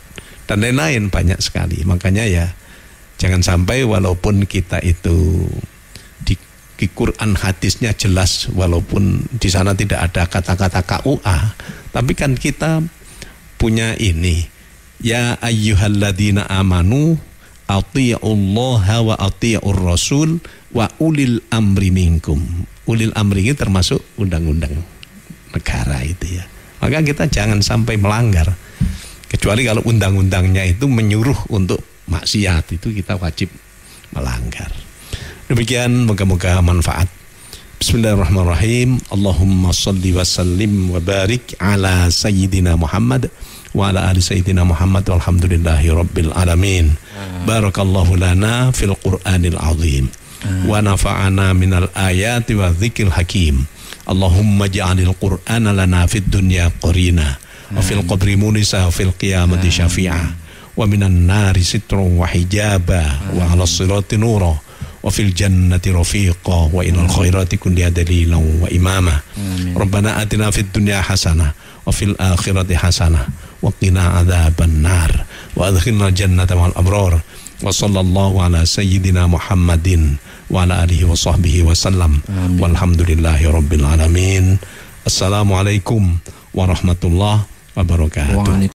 dan lain-lain banyak sekali. Makanya ya jangan sampai walaupun kita itu di Quran hadisnya jelas, walaupun di sana tidak ada kata-kata KUA, tapi kan kita punya ini, ya ayyuhalladzina amanu athi'ullaha wa athi'ur rasul wa ulil amri minkum. Ulil amri ini termasuk undang-undang negara itu ya. Maka kita jangan sampai melanggar, kecuali kalau undang-undangnya itu menyuruh untuk maksiat, itu kita wajib melanggar. Demikian, moga-moga manfaat. Bismillahirrahmanirrahim. Allahumma salli wa sallim wa barik ala sayyidina Muhammad wa ala ali sayyidina Muhammad walhamdulillahi rabbil alamin. Barakallahu lana fil Qur'anil azim wa nafa'ana minal ayati wa dzikril hakim. Allahumma ja'alil Qur'ana lana fid dunya qarina wa fil qabri munisa wa fil qiyamati syafi'a wa minan nari sitran wa hijaba wa 'alas sirati nura wa fil jannati rafiqa wa inal khairati kunna dalilan wa imama. Rabbana atina fid dunya hasanah wa fil akhirati hasanah wa qina adzaban nar wa adkhilna jannata ma'al abrar. Wa sallallahu ala sayyidina Muhammadin wa ala alihi wa sahbihi wa sallam. Walhamdulillahi rabbil alamin. Assalamualaikum warahmatullahi wabarakatuh.